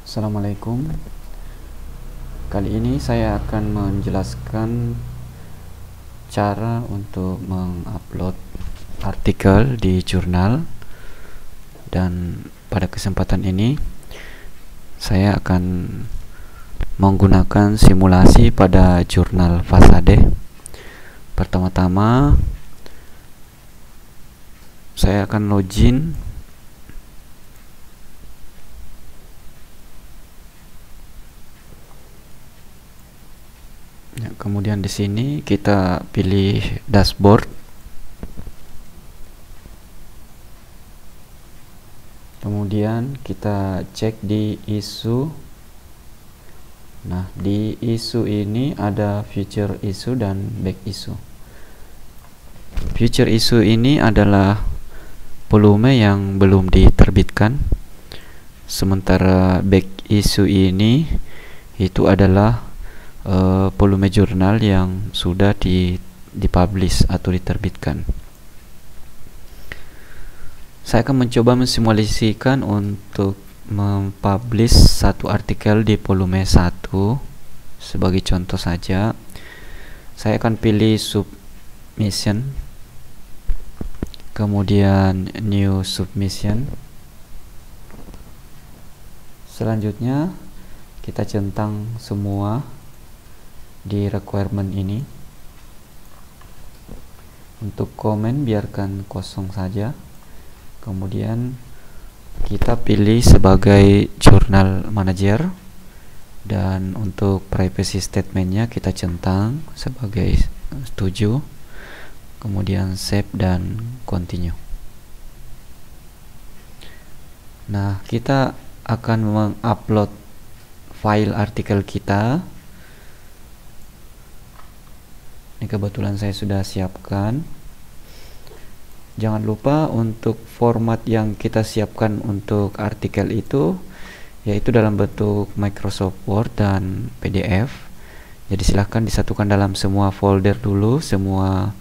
Assalamualaikum. Kali ini saya akan menjelaskan cara untuk mengupload artikel di jurnal, dan pada kesempatan ini saya akan menggunakan simulasi pada jurnal Fasade. Pertama-tama saya akan login. Kemudian di sini kita pilih dashboard. Kemudian kita cek di isu. Nah, di isu ini ada future issue dan back issue. Future issue ini adalah volume yang belum diterbitkan, sementara back issue ini itu adalah volume jurnal yang sudah dipublish atau diterbitkan. Saya akan mencoba mensimulasikan untuk mempublish satu artikel di volume 1. Sebagai contoh saja, saya akan pilih submission, kemudian new submission. Selanjutnya kita centang semua di requirement ini. Untuk komen biarkan kosong saja. Kemudian kita pilih sebagai jurnal manager, dan untuk privacy statementnya kita centang sebagai setuju. Kemudian save dan continue. Nah, kita akan mengupload file artikel kita. Ini kebetulan saya sudah siapkan. Jangan lupa untuk format yang kita siapkan untuk artikel itu yaitu dalam bentuk Microsoft Word dan PDF. Jadi silahkan disatukan dalam semua folder dulu semua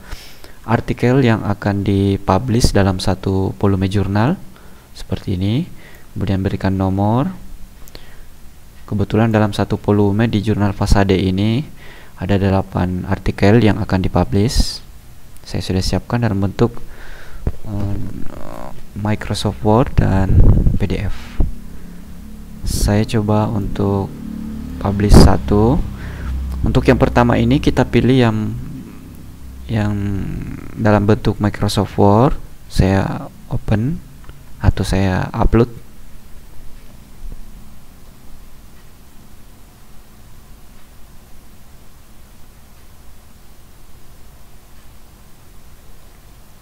artikel yang akan dipublish dalam satu volume jurnal seperti ini. Kemudian berikan nomor. Kebetulan dalam satu volume di jurnal Fasade ini ada 8 artikel yang akan dipublish. Saya sudah siapkan dalam bentuk Microsoft Word dan PDF. Saya coba untuk publish satu. Untuk yang pertama ini kita pilih yang dalam bentuk Microsoft Word. Saya open atau saya upload.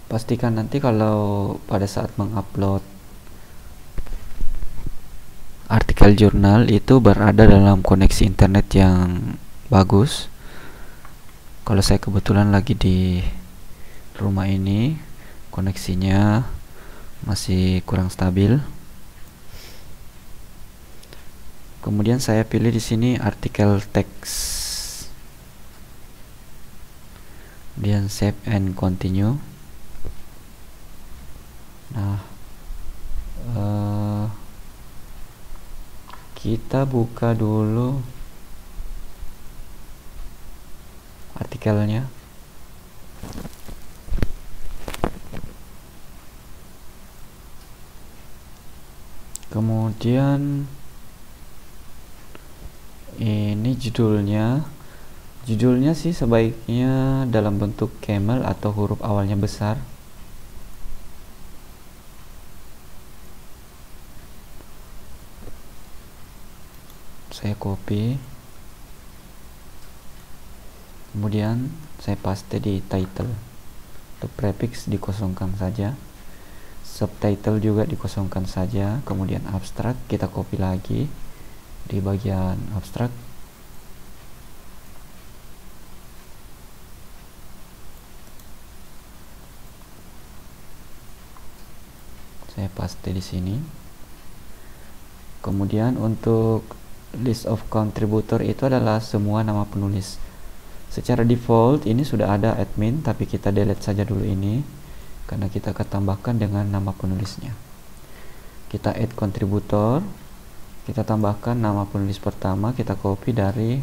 Pastikan nanti kalau pada saat mengupload artikel jurnal itu berada dalam koneksi internet yang bagus. Kalau saya kebetulan lagi di rumah ini, koneksinya masih kurang stabil. Kemudian saya pilih di sini artikel teks. Kemudian save and continue. Nah, kita buka dulu artikelnya. Kemudian ini judulnya sih sebaiknya dalam bentuk camel atau huruf awalnya besar. Saya copy, kemudian saya paste di title. Untuk prefix dikosongkan saja, subtitle juga dikosongkan saja. Kemudian abstrak kita copy lagi di bagian abstrak. Saya paste di sini. Kemudian untuk list of contributor itu adalah semua nama penulis. Secara default ini sudah ada admin, tapi kita delete saja dulu ini karena kita akan tambahkan dengan nama penulisnya. Kita add contributor. kita tambahkan nama penulis pertama, kita copy dari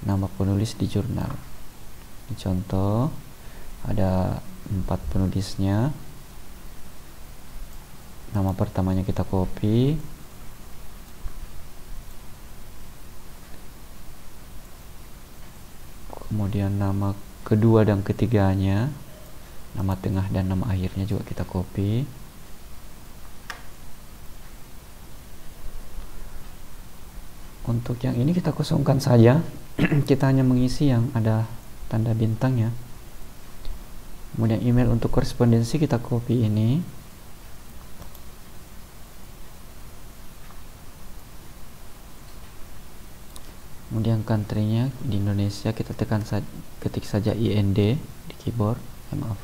nama penulis di jurnal. Ini contoh, ada 4 penulisnya. Nama pertamanya kita copy, kemudian nama kedua dan ketiganya, nama tengah dan nama akhirnya juga kita copy. Untuk yang ini kita kosongkan saja. Kita hanya mengisi yang ada tanda bintangnya. Kemudian email untuk korespondensi kita copy ini. Kemudian country-nya di Indonesia, kita ketik saja IND di keyboard. Maaf.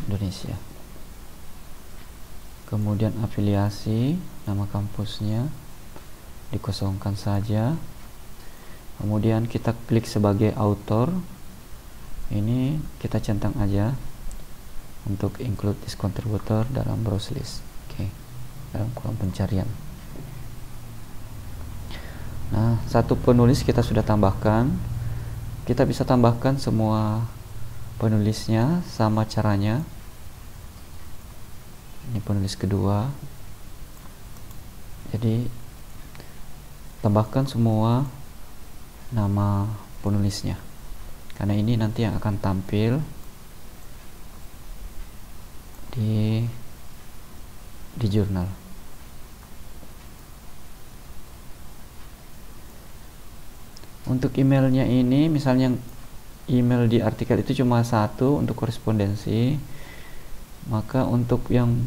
Indonesia. Kemudian afiliasi, nama kampusnya dikosongkan saja. Kemudian kita klik sebagai author. Ini kita centang aja untuk include this contributor dalam browse list. Oke, dalam kolom pencarian. Nah, satu penulis kita sudah tambahkan. Kita bisa tambahkan semua penulisnya, sama caranya. Ini penulis kedua. Jadi tambahkan semua nama penulisnya, karena ini nanti yang akan tampil di jurnal. Untuk emailnya ini, misalnya email di artikel itu cuma satu untuk korespondensi, maka untuk yang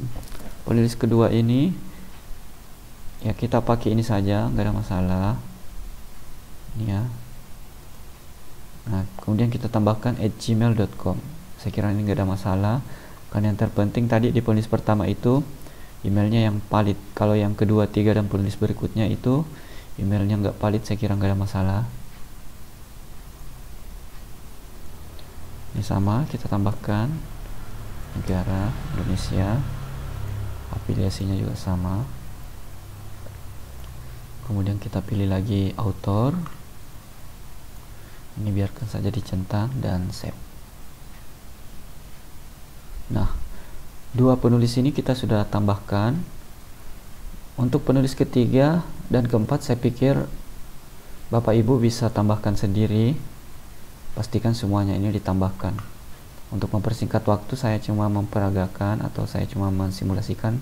penulis kedua ini ya kita pakai ini saja, nggak ada masalah. Ini ya. Nah, kemudian kita tambahkan @gmail.com. Saya kira ini nggak ada masalah, karena yang terpenting tadi di penulis pertama itu emailnya yang valid. Kalau yang kedua, tiga, dan penulis berikutnya itu emailnya nggak valid, saya kira nggak ada masalah. Ini sama, kita tambahkan negara Indonesia, afiliasinya juga sama. Kemudian kita pilih lagi author. Ini biarkan saja dicentang dan save. Nah, dua penulis ini kita sudah tambahkan. Untuk penulis ketiga dan keempat, saya pikir Bapak Ibu bisa tambahkan sendiri. Pastikan semuanya ini ditambahkan. Untuk mempersingkat waktu, saya cuma memperagakan atau saya cuma mensimulasikan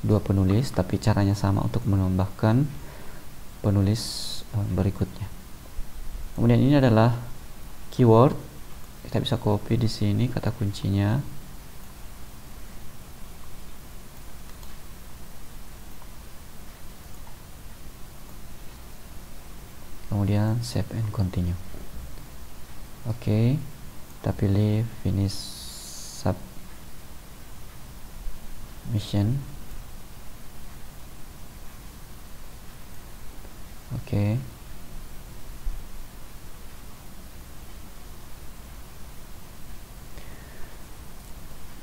dua penulis, tapi caranya sama untuk menambahkan penulis berikutnya. Kemudian ini adalah keyword. Kita bisa copy di sini kata kuncinya. Kemudian save and continue. Oke, kita pilih finish submission. Oke.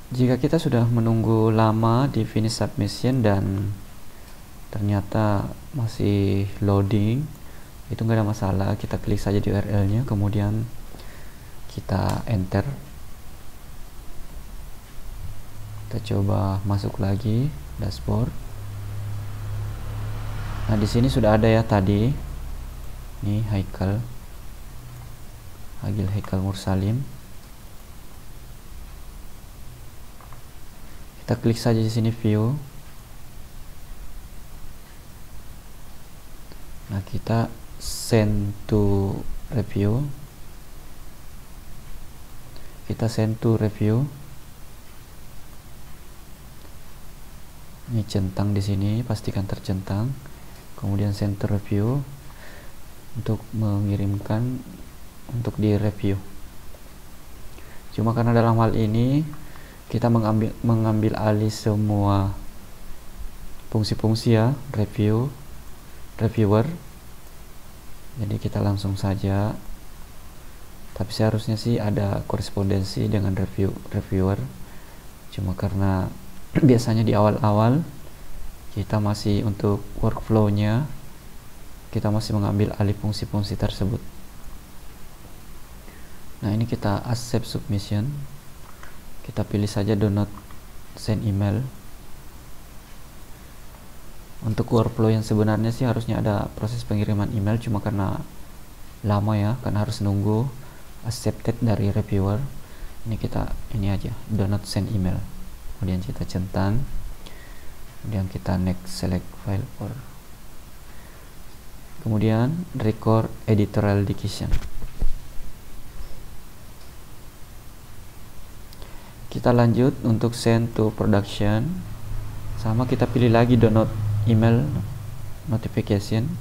Jika kita sudah menunggu lama di finish submission dan ternyata masih loading, itu nggak ada masalah. Kita klik saja di URL-nya, kemudian kita enter. Kita coba masuk lagi dashboard. Nah, di sini sudah ada ya tadi. Ini Haikal Mursalim. Kita klik saja di sini view. Nah, kita send to review. Kita send to review. Ini centang di sini, pastikan tercentang. Kemudian send to review untuk mengirimkan untuk di review. Cuma karena dalam hal ini kita mengambil alih semua fungsi-fungsi ya, reviewer. Jadi kita langsung saja Tapi seharusnya sih ada korespondensi dengan reviewer, cuma karena biasanya di awal-awal kita masih untuk workflow-nya kita masih mengambil alih fungsi-fungsi tersebut. Nah, ini kita accept submission, kita pilih saja do not send email. Untuk workflow yang sebenarnya sih harusnya ada proses pengiriman email, cuma karena lama ya, karena harus nunggu accepted dari reviewer. Ini kita ini aja do not send email, kemudian kita centang, kemudian kita next, select file for, kemudian record editorial decision. Kita lanjut untuk send to production, sama kita pilih lagi do not email notification,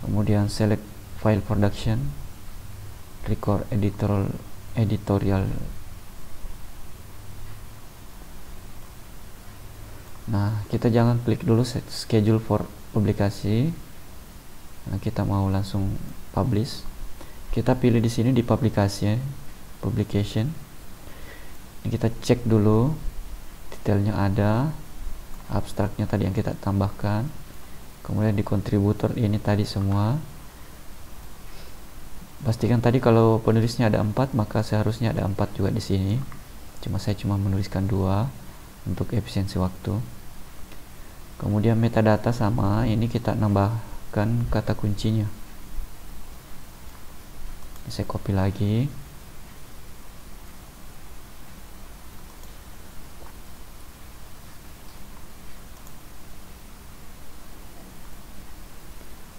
kemudian select file production, record editorial. Nah, kita jangan klik dulu schedule for publikasi. Nah, kita mau langsung publish. Kita pilih di sini di publication. Ini kita cek dulu detailnya ada, abstraknya tadi yang kita tambahkan, kemudian di kontributor ini tadi semua. Pastikan tadi kalau penulisnya ada 4, maka seharusnya ada 4 juga di sini. Saya cuma menuliskan 2 untuk efisiensi waktu. Kemudian metadata sama, ini kita nambahkan kata kuncinya. Saya copy lagi.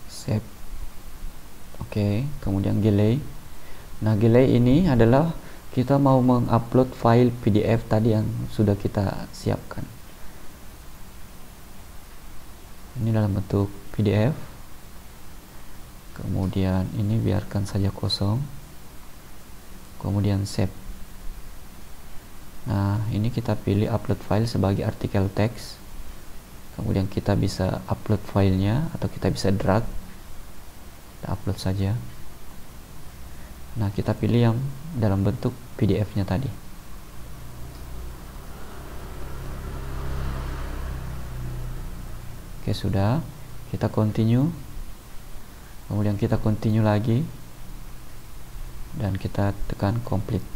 Save. Oke, kemudian delay. Nah, delay ini adalah kita mau mengupload file PDF tadi yang sudah kita siapkan. Ini dalam bentuk PDF. Kemudian ini biarkan saja kosong. Kemudian save. Nah, ini kita pilih upload file sebagai artikel teks. Kemudian kita bisa upload filenya atau kita bisa drag. Kita upload saja. Nah, kita pilih yang dalam bentuk PDF-nya tadi. Oke, sudah. Kita continue. Kemudian kita continue lagi. Dan kita tekan complete.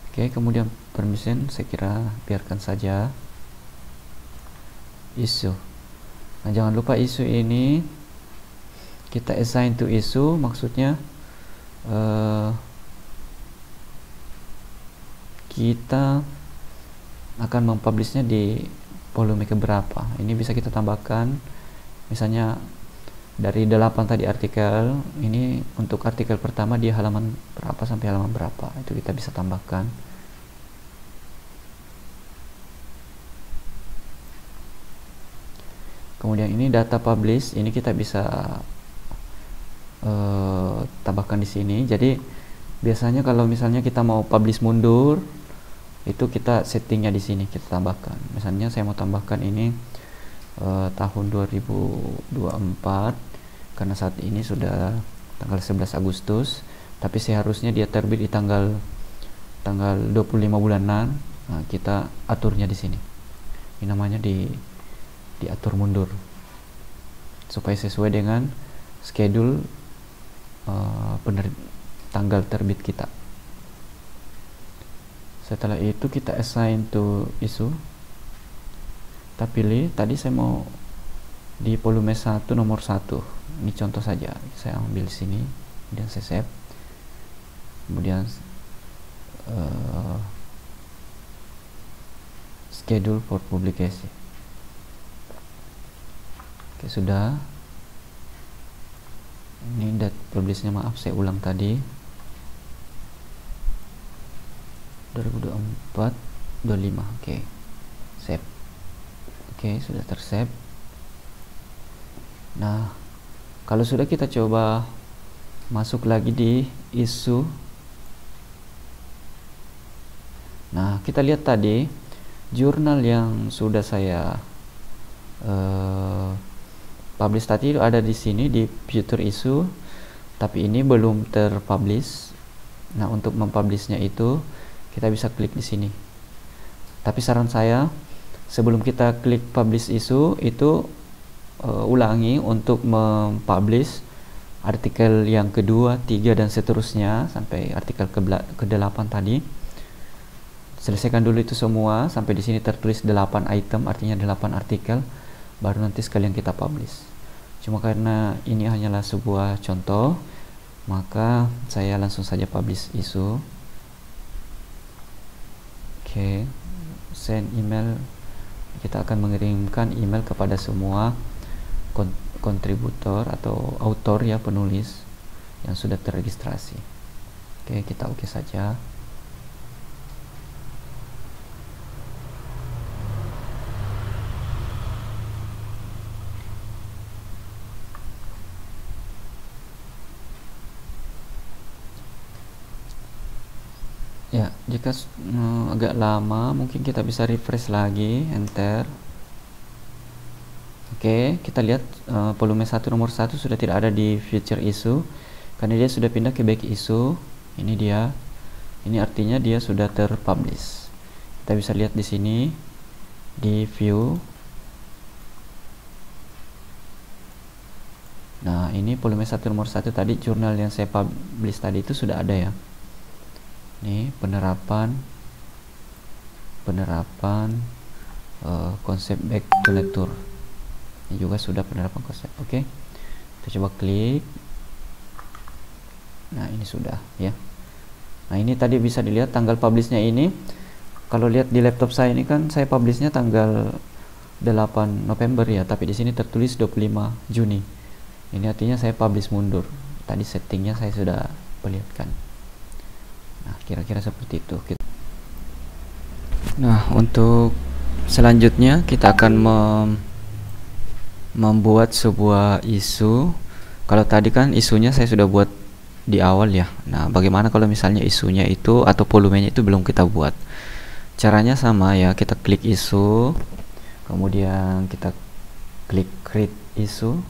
Oke, kemudian permission saya kira biarkan saja. Issue. Nah, jangan lupa issue ini kita assign to issue, maksudnya kita akan mempublishnya di volume keberapa. Ini bisa kita tambahkan, misalnya dari 8 tadi artikel, ini untuk artikel pertama dia halaman berapa sampai halaman berapa, itu kita bisa tambahkan. Kemudian ini data publish, ini kita bisa tambahkan di sini. Jadi biasanya kalau misalnya kita mau publish mundur, itu kita settingnya di sini kita tambahkan. Misalnya saya mau tambahkan ini tahun 2024 karena saat ini sudah tanggal 11 Agustus, tapi seharusnya dia terbit di tanggal 25 bulanan. Nah, kita aturnya di sini. Ini namanya diatur mundur supaya sesuai dengan schedule tanggal terbit kita. Setelah itu kita assign to issue. Kita pilih, tadi saya mau di volume 1 nomor 1. Ini contoh saja. Saya ambil sini, kemudian saya save. Kemudian schedule for publication. Oke, sudah. Ini date publishnya, maaf saya ulang tadi, 2024 25. Oke, save. Oke, sudah tersave. Nah, kalau sudah, kita coba masuk lagi di issue. Nah, kita lihat tadi jurnal yang sudah saya publish tadi ada di sini di future issue. tapi ini belum terpublish. Nah, untuk mempublishnya itu kita bisa klik di sini. Tapi saran saya, sebelum kita klik publish isu itu ulangi untuk mempublish artikel yang kedua, 3 dan seterusnya sampai artikel ke-8 tadi. Selesaikan dulu itu semua sampai di sini tertulis 8 item, artinya 8 artikel, baru nanti sekalian kita publish. Cuma karena ini hanyalah sebuah contoh, maka saya langsung saja publish isu. Oke, send email. Kita akan mengirimkan email kepada semua kontributor atau autor ya, penulis yang sudah terregistrasi. Oke, kita oke saja. Ya, jika agak lama mungkin kita bisa refresh lagi, enter. Oke, kita lihat volume 1 nomor 1 sudah tidak ada di feature issue karena dia sudah pindah ke back issue. Ini dia. Ini artinya dia sudah terpublish. Kita bisa lihat di sini di view. Nah, ini volume 1 nomor 1 tadi, jurnal yang saya publish tadi itu sudah ada ya. Ini penerapan konsep back to nature. Ini juga sudah penerapan konsep. Oke, kita coba klik. Nah, ini sudah ya. Nah, ini tadi bisa dilihat tanggal publishnya ini. Kalau lihat di laptop saya ini kan saya publishnya tanggal 8 November ya, tapi di sini tertulis 25 Juni. Ini artinya saya publish mundur. Tadi settingnya saya sudah perlihatkan. Nah, kira-kira seperti itu. Nah, untuk selanjutnya kita akan membuat sebuah isu. Kalau tadi kan isunya saya sudah buat di awal ya. Nah, bagaimana kalau misalnya isunya itu atau volumenya itu belum kita buat? Caranya sama ya, kita klik isu, kemudian kita klik create isu.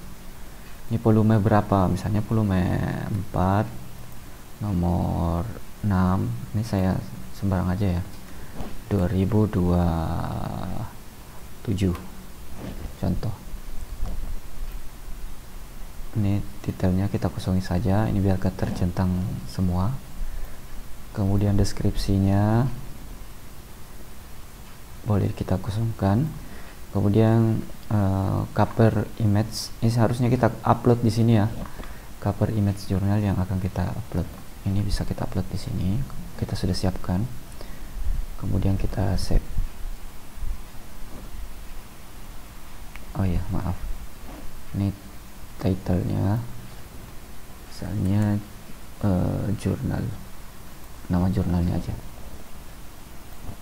Ini volume berapa? Misalnya volume 4 nomor 6. Ini saya sembarang aja ya, 2027 contoh. Ini detailnya kita kosongi saja, ini biar tercentang semua. Kemudian deskripsinya boleh kita kosongkan. Kemudian cover image ini seharusnya kita upload di sini ya, cover image jurnal yang akan kita upload. Ini bisa kita upload di sini, kita sudah siapkan. Kemudian kita save. Oh ya, maaf, ini titlenya misalnya jurnal, nama jurnalnya aja.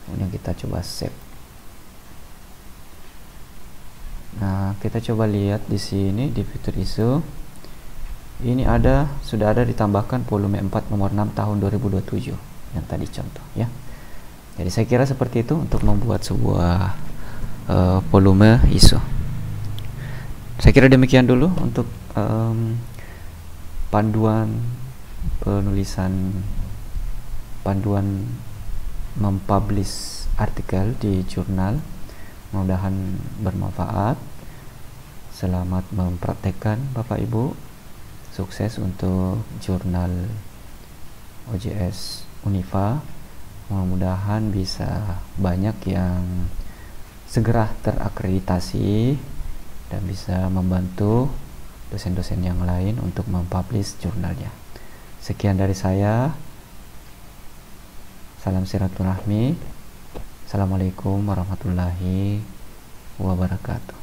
Kemudian kita coba save. Nah, kita coba lihat di sini di fitur isu. Ini sudah ada ditambahkan volume 4 nomor 6 tahun 2027 yang tadi contoh ya. Jadi saya kira seperti itu untuk membuat sebuah volume isu. Saya kira demikian dulu untuk panduan mempublish artikel di jurnal. Mudah-mudahan bermanfaat. Selamat mempraktekkan Bapak Ibu. Sukses untuk jurnal OJS Unifa. Mudah-mudahan bisa banyak yang segera terakreditasi dan bisa membantu dosen-dosen yang lain untuk mempublish jurnalnya. Sekian dari saya. Salam silaturahmi. Assalamualaikum warahmatullahi wabarakatuh.